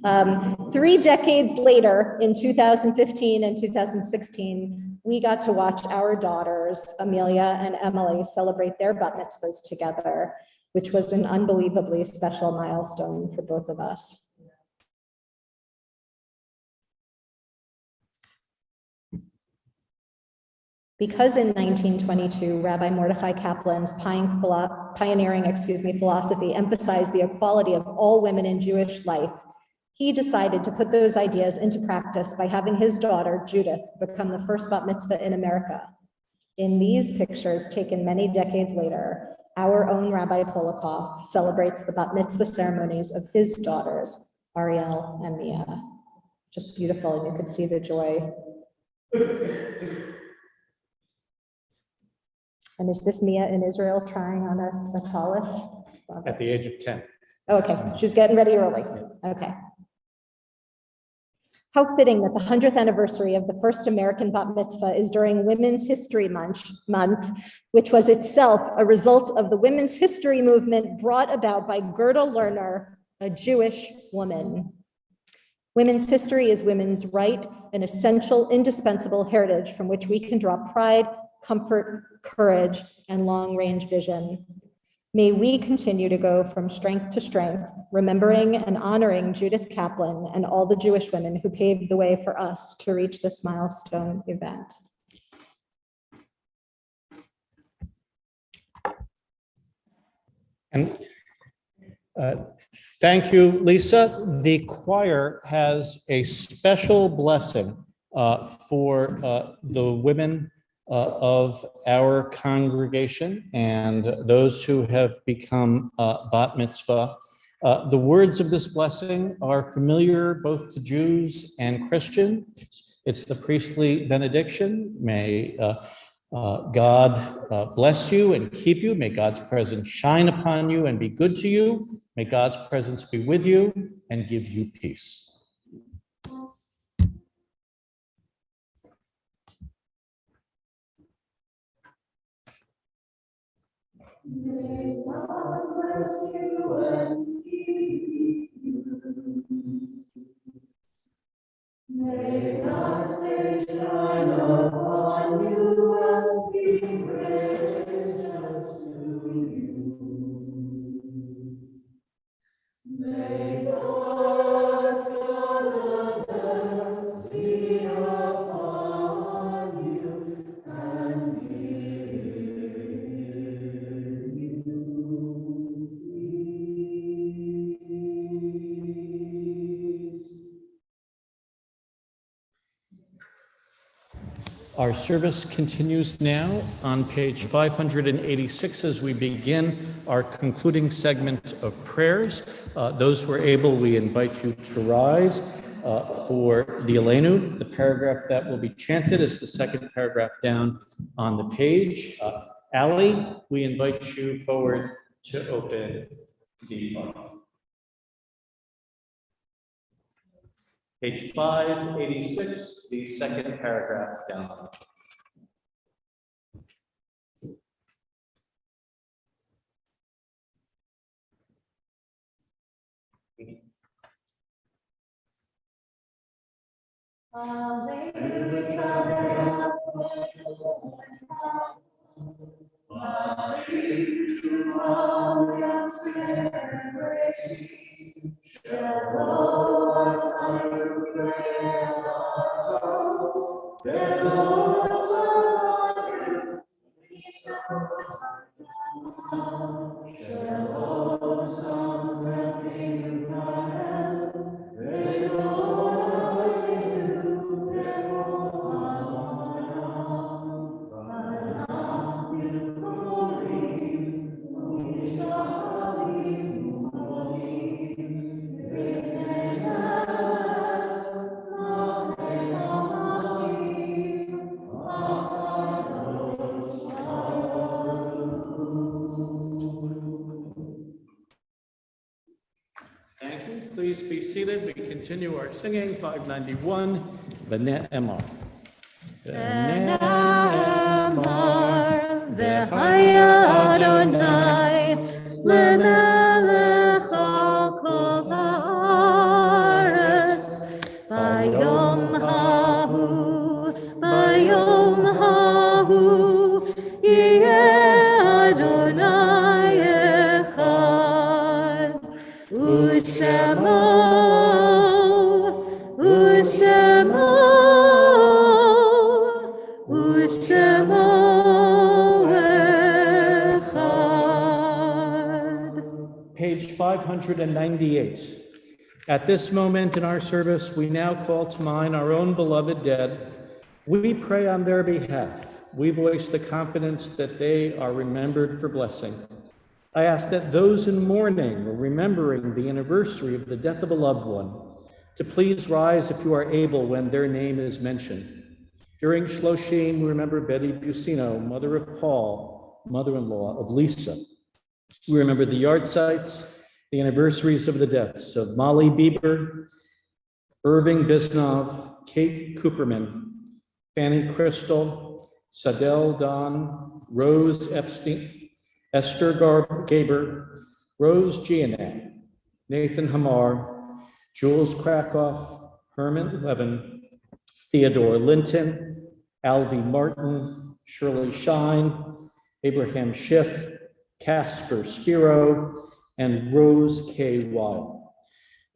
3 decades later, in 2015 and 2016, we got to watch our daughters, Amelia and Emily, celebrate their bat mitzvahs together, which was an unbelievably special milestone for both of us. Because in 1922, Rabbi Mordechai Kaplan's pioneering philosophy emphasized the equality of all women in Jewish life, he decided to put those ideas into practice by having his daughter, Judith, become the first bat mitzvah in America. In these pictures taken many decades later, Our own Rabbi Polakov celebrates the bat mitzvah ceremonies of his daughters, Ariel and Mia. Just beautiful, and you could see the joy. And is this Mia in Israel trying on a tallis? At the age of 10. Okay, she's getting ready early. Okay. How fitting that the 100th anniversary of the first American bat mitzvah is during Women's History Month, which was itself a result of the women's history movement brought about by Gerda Lerner, a Jewish woman. Women's history is women's right, an essential, indispensable heritage from which we can draw pride, comfort, courage, and long-range vision. May we continue to go from strength to strength, remembering and honoring Judith Kaplan and all the Jewish women who paved the way for us to reach this milestone event. And thank you, Lisa. The choir has a special blessing for the women of our congregation and those who have become bat mitzvah. The words of this blessing are familiar both to Jews and Christians. It's the priestly benediction. May God bless you and keep you. May God's presence shine upon you and be good to you. May God's presence be with you and give you peace. May God bless you and keep you. May God's face shine upon you and be gracious to you. May God's countenance be upon you and give you peace. Our service continues now on page 586 as we begin our concluding segment of prayers. Those who are able, we invite you to rise for the Aleinu. The paragraph that will be chanted is the second paragraph down on the page. Ali, we invite you forward to open the Bible. Page 586, the second paragraph down. Thank you. Please be seated. We continue our singing 591, V'ne Emar. V'haya Adonai lemelech al kol haaretz bayom hahu yeh Adonai echad u'shemo Page 598. At this moment in our service, we now call to mind our own beloved dead. We pray on their behalf. We voice the confidence that they are remembered for blessing. I ask that those in mourning or remembering the anniversary of the death of a loved one to please rise if you are able when their name is mentioned. During Shloshim, we remember Betty Busino, mother of Paul, mother-in-law of Lisa. We remember the yard sites, the anniversaries of the deaths of Molly Bieber, Irving Bisnov, Kate Cooperman, Fanny Crystal, Sadell Don, Rose Epstein, Esther Gaber, Rose Gianette, Nathan Hamar, Jules Krakoff, Herman Levin, Theodore Linton, Alvy Martin, Shirley Shine, Abraham Schiff, Casper Spiro, and Rose K. Weil.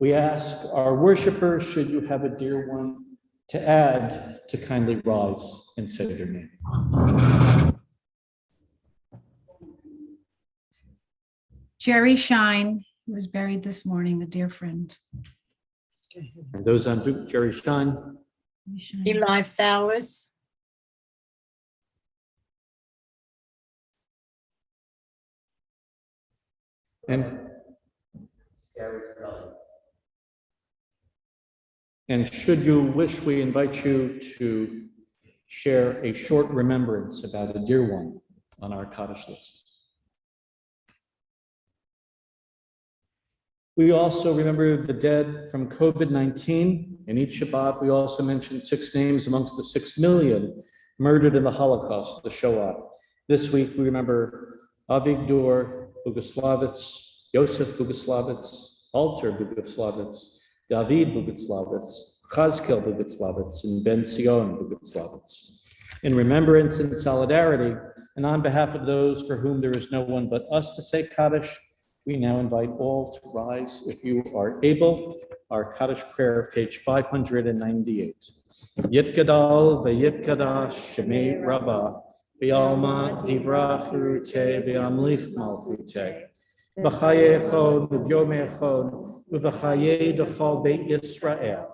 We ask our worshipers, should you have a dear one, to add, to kindly rise and say their name. Jerry Shine, who was buried this morning, a dear friend. And those on Jerry Stein, Eli Fallis, and should you wish, we invite you to share a short remembrance about a dear one on our Kaddish list. We also remember the dead from COVID-19. In each Shabbat, we also mention 6 names amongst the 6 million murdered in the Holocaust, the Shoah. This week, we remember Avigdor Boguslavitz, Yosef Boguslavitz, Alter Boguslavitz, David Boguslavitz, Chazkel Boguslavitz, and Ben Sion Boguslavitz. In remembrance and solidarity, and on behalf of those for whom there is no one but us to say Kaddish, we now invite all to rise, if you are able. Our Kaddish prayer, page 598. Yit Gadol v'Yit Shemei Rabbah v'Alma Divrach Rute v'Amlich Malchute v'Chaye Echod v'Yom Echod v'Chaye Dechol Beit Yisrael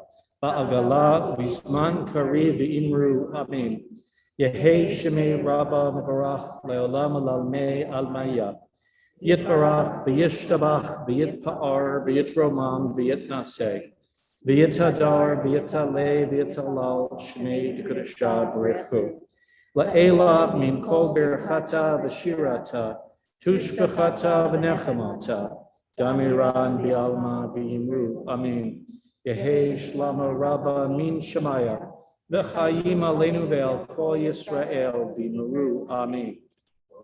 v'Agala v'Zman Kari v'Imru Amen. Yehei Shemei Rabbah Mevarach Leolam Alalmei Almaya Yitbarach, v'yishtabach, v'yitpa'ar, v'yitromam, v'yitnaseh, v'yitadar, v'yitaleh, v'yitalal, shmei d'kudashah b'rechu. La'ela min kol berachata v'shirata, tushbechata v'nechamata, damiran v'alma v'yimru, amen. Yehei shlama rabba min shemaya, v'chayim aleinu ve'al kol Yisrael v'yimru, amen.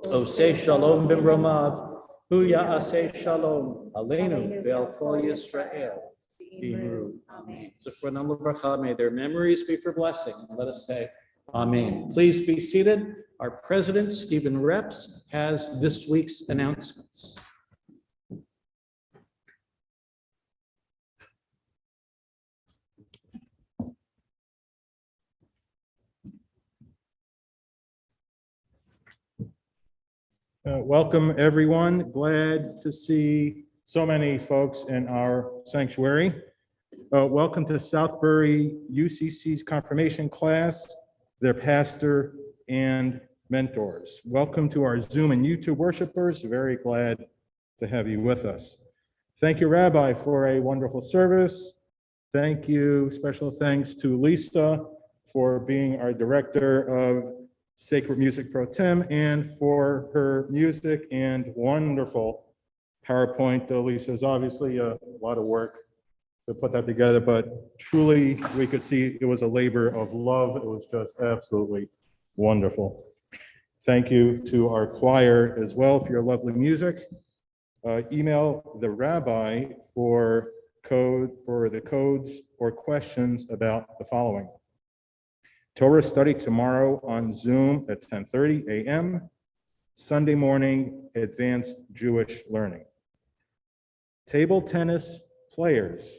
Oseh shalom b'mromav, Hu ya'aseh shalom aleinu ve'al kol Yisrael v'imru. Amen. Zechronam l'bracha, may their memories be for blessing. Let us say amen. Please be seated. Our president, Stephen Reps, has this week's announcements. Welcome, everyone. Glad to see so many folks in our sanctuary. Welcome to Southbury UCC's confirmation class, their pastor and mentors. Welcome to our Zoom and YouTube worshipers. Very glad to have you with us. Thank you, Rabbi, for a wonderful service. Thank you. Special thanks to Lisa for being our director of Sacred Music Pro Tem and for her music and wonderful PowerPoint. Lisa is obviously a lot of work to put that together, but truly we could see it was a labor of love. It was just absolutely wonderful. Thank you to our choir as well for your lovely music. Email the rabbi for the codes or questions about the following. Torah study tomorrow on Zoom at 10:30 a.m. Sunday morning, advanced Jewish learning. Table tennis players,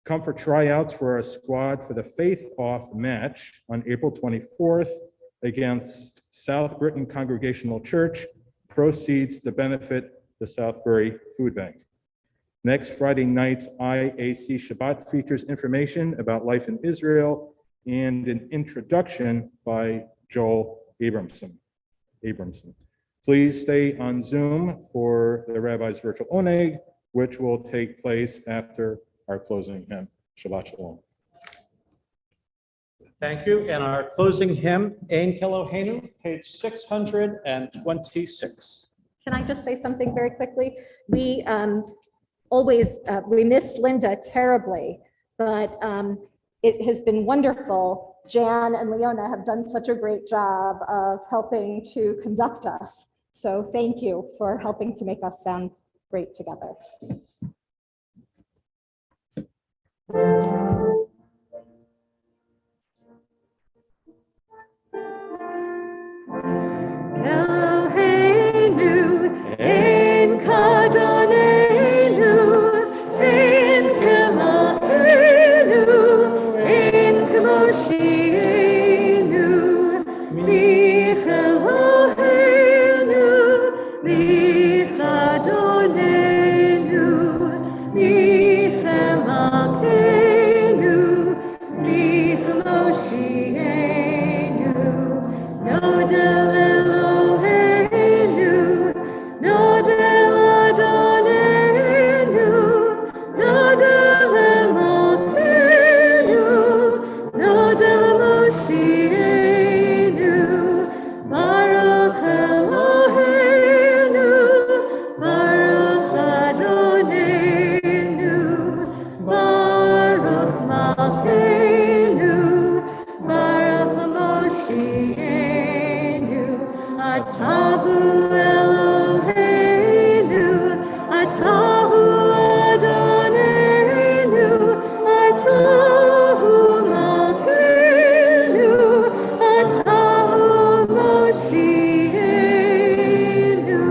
come for tryouts for our squad for the Faith Off match on April 24th against South Britain Congregational Church. Proceeds to benefit the Southbury Food Bank. Next Friday night's IAC Shabbat features information about life in Israel and an introduction by Joel Abramson. Please stay on Zoom for the Rabbi's virtual oneg, which will take place after our closing hymn. Shabbat Shalom. Thank you. And our closing hymn, Ein Keloheinu, page 626. Can I just say something very quickly? We always, we miss Linda terribly, but it has been wonderful. Jan and Leona have done such a great job of helping to conduct us. So thank you for helping to make us sound great together. Eloheinu, ein Kadonenu, ein Kemoheinu, ein Kemoshienu, Micheloheinu, Michadonenu, Michemalkeinu, Michemoshienu, Nodel Eloheinu, Nodel Adonenu, Nodel Emalkeinu, Nodel Moshienu, Baruch Eloheinu, Baruch Adonenu, Baruch Malkeinu, Baruch Moshienu, Atahu Eloheinu, Atahu Adonenu, Atahu Malkeinu, Atahu Moshienu.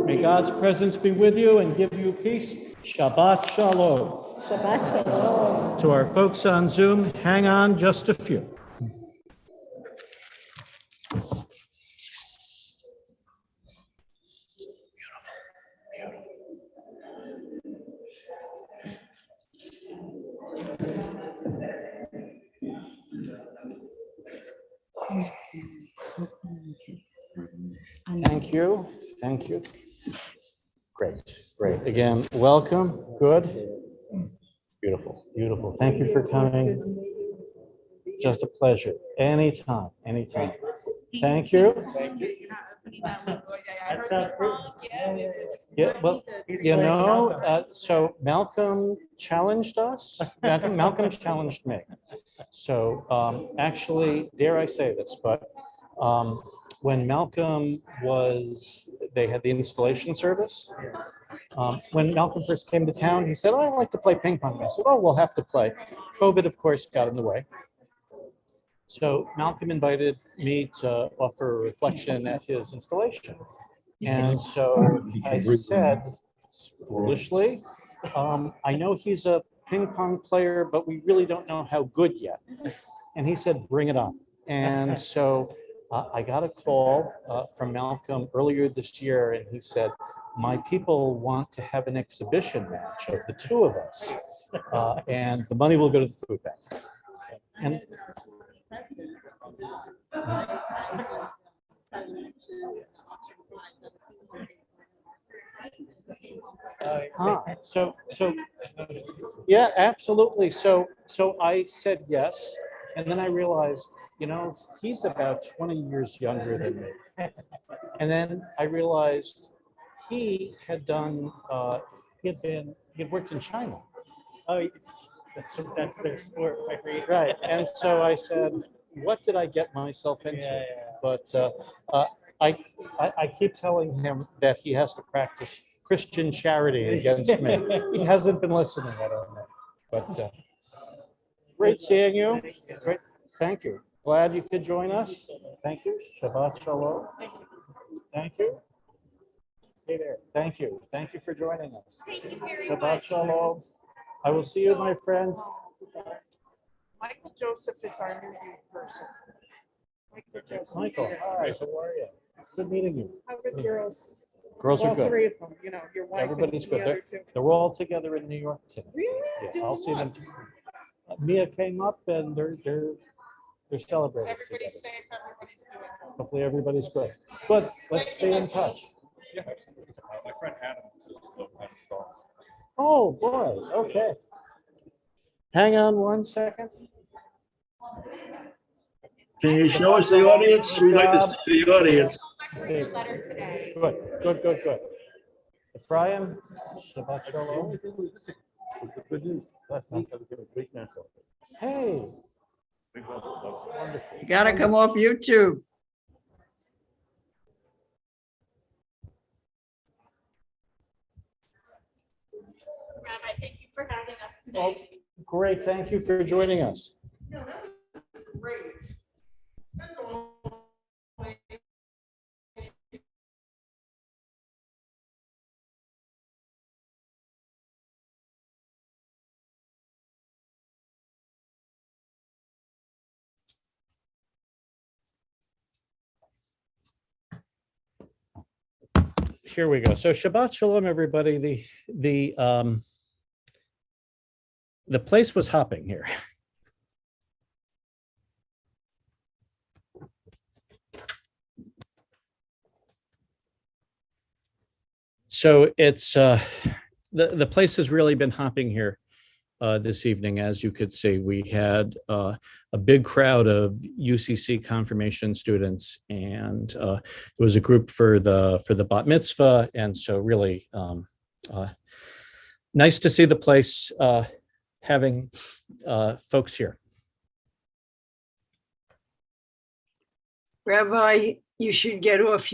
May God's presence be with you and give you peace. Shabbat Shalom. Shabbat Shalom. To our folks on Zoom, hang on just a few. Thank you. Thank you. Great, great. Again, welcome. Good. Beautiful, beautiful. Thank you for coming. Just a pleasure. Anytime, anytime. Thank you. Yeah, well, so Malcolm challenged us. Malcolm challenged me. So actually, dare I say this, but when Malcolm they had the installation service. When Malcolm first came to town, he said, "Oh, I like to play ping pong." I said, "Oh, we'll have to play." COVID, of course, got in the way. So Malcolm invited me to offer a reflection at his installation. And so I said, foolishly, I know he's a ping pong player, but we really don't know how good yet. And he said, bring it on. And so I got a call from Malcolm earlier this year, and he said, my people want to have an exhibition match of the two of us, and the money will go to the food bank. And so yeah, absolutely. So I said yes, and then I realized, he's about 20 years younger than me. And then I realized he had done, he had worked in China. Oh, that's their sport. Right. And so I said, what did I get myself into? Yeah. But I keep telling him that he has to practice Christian charity against me. He hasn't been listening, I don't know. But great seeing you. Great. Thank you. Glad you could join us. Thank you. Shabbat Shalom. Thank you. Hey there. Thank you. Thank you for joining us. Shabbat Shalom. I will see you, my friend. Michael Joseph is our new person. Michael Joseph. Michael, hi, how are you? Good meeting you. How are the girls? Girls are All good. three of them, your wife. Everybody's and the good. other two. They're all together in New York today. Really? Yeah, Doing I'll see them. what? Mia came up and they're They're celebrating Everybody's together. safe, everybody's doing well. Hopefully everybody's good. Good, let's stay in touch. Yeah, absolutely. My friend Adam is an installer. Oh, boy, okay. Hang on one second. Can you show us the audience? We'd like to see the audience. Good, good, good, good. Ephraim, Shabbat Shalom. Hey. Wonderful. You gotta come off YouTube. Rabbi, thank you for having us Oh, today. great, thank you for joining us. No, that was great. That's all. Here we go. So Shabbat Shalom, everybody. The place was hopping here. So it's the place has really been hopping here this evening. As you could see, we had a big crowd of UCC confirmation students, and there was a group for the bat mitzvah, and so really nice to see the place having folks here. Rabbi, you should get off